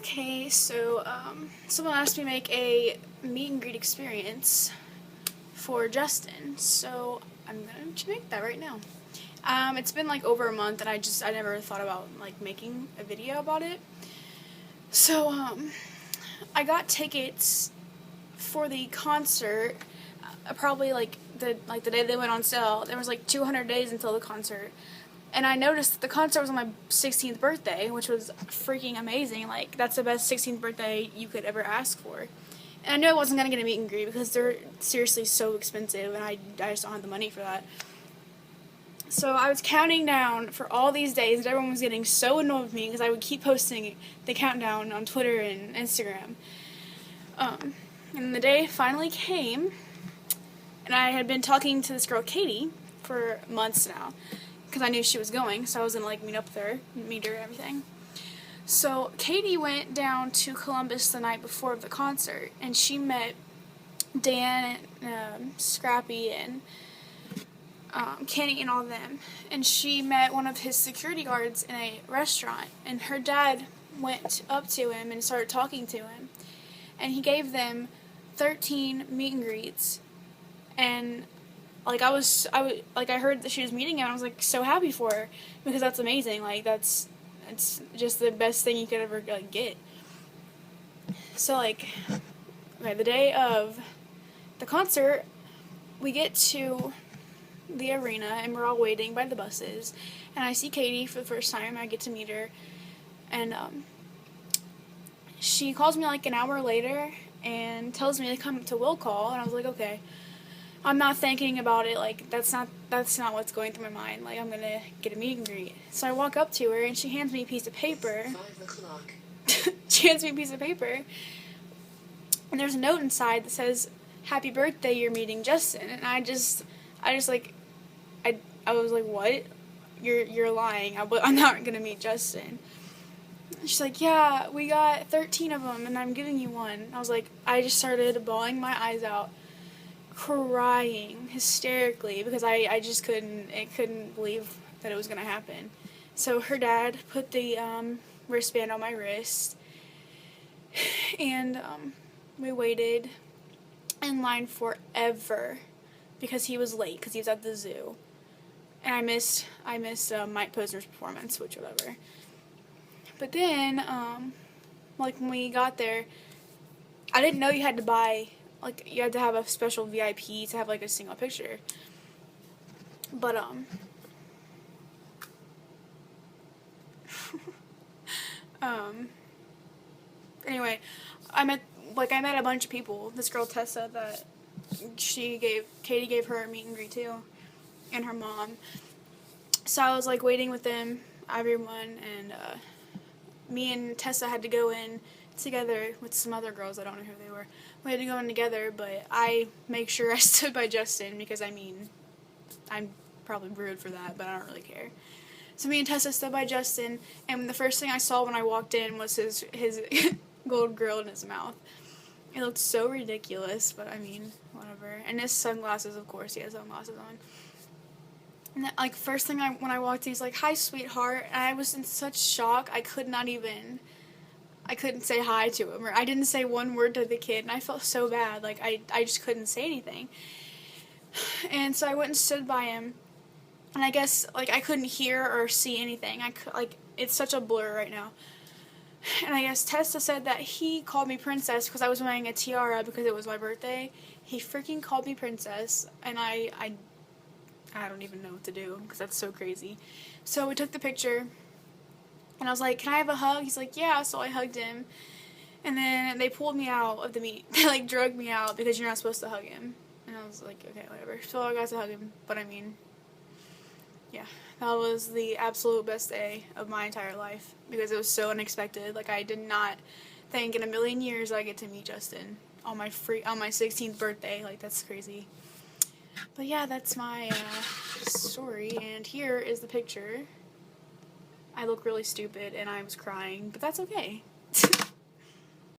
Okay, so someone asked me to make a meet and greet experience for Justin, so I'm gonna make that right now. It's been like over a month, and I never thought about like making a video about it. So I got tickets for the concert. Probably like the day they went on sale. There was like 200 days until the concert. And I noticed that the concert was on my 16th birthday, which was freaking amazing. Like, that's the best 16th birthday you could ever ask for. And I knew I wasn't going to get a meet and greet because they're seriously so expensive, and I just don't have the money for that. So I was counting down for all these days, and everyone was getting so annoyed with me because I would keep posting the countdown on Twitter and Instagram. And the day finally came, and I had been talking to this girl, Katie, for months now, because I knew she was going, so I was going to, like, meet her and everything. So Katie went down to Columbus the night before the concert, and she met Dan and Scrappy and Kenny and all of them. And she met one of his security guards in a restaurant, and her dad went up to him and started talking to him. And he gave them 13 meet and greets, and like I heard that she was meeting him, and I was like so happy for her because that's amazing. Like it's just the best thing you could ever get. So like, okay, the day of the concert, we get to the arena and we're all waiting by the buses, and I see Katie for the first time. I get to meet her, and she calls me like an hour later and tells me to come to will call, and I was like, okay. I'm not thinking about it, like, that's not what's going through my mind. Like, I'm gonna get a meet and greet. So I walk up to her, and she hands me a piece of paper. 5 o'clock. She hands me a piece of paper, and there's a note inside that says, "Happy birthday, you're meeting Justin." And I was like, what? You're lying. I'm not gonna meet Justin. She's like, yeah, we got 13 of them, and I'm giving you one. I was like, I just started bawling my eyes out, crying hysterically because I just couldn't believe that it was gonna happen. So her dad put the wristband on my wrist, and we waited in line forever because he was late because he was at the zoo, and I missed Mike Posner's performance, which whatever. But then like when we got there, I didn't know you had to buy. Like, you had to have a special VIP to have, like, a single picture. But, anyway, I met a bunch of people. This girl, Tessa, that Katie gave her a meet and greet to, and her mom. So I was, like, waiting with them, everyone, and, me and Tessa had to go in together with some other girls. I don't know who they were. We had to go in together, but I make sure I stood by Justin because, I mean, I'm probably rude for that, but I don't really care. So me and Tessa stood by Justin, and the first thing I saw when I walked in was his gold grill in his mouth. It looked so ridiculous, but I mean, whatever. And his sunglasses, of course, he has sunglasses on. And that, like, first thing when I walked in, he's like, "Hi, sweetheart," and I was in such shock, I couldn't say hi to him, or I didn't say one word to the kid, and I felt so bad. Like, I just couldn't say anything. And so I went and stood by him, and I guess, like, I couldn't hear or see anything. It's such a blur right now. And I guess Tessa said that he called me princess because I was wearing a tiara because it was my birthday. He freaking called me princess, and I don't even know what to do because that's so crazy. So we took the picture, and I was like, "Can I have a hug?" He's like, "Yeah." So I hugged him, and then they pulled me out of the meet. They, like, drugged me out because you're not supposed to hug him. And I was like, okay, whatever. So I got to hug him, but I mean, yeah, that was the absolute best day of my entire life because it was so unexpected. Like, I did not think in a million years I'd get to meet Justin on my 16th birthday. Like, that's crazy. But yeah, that's my story, and here is the picture. I look really stupid, and I was crying, but that's okay.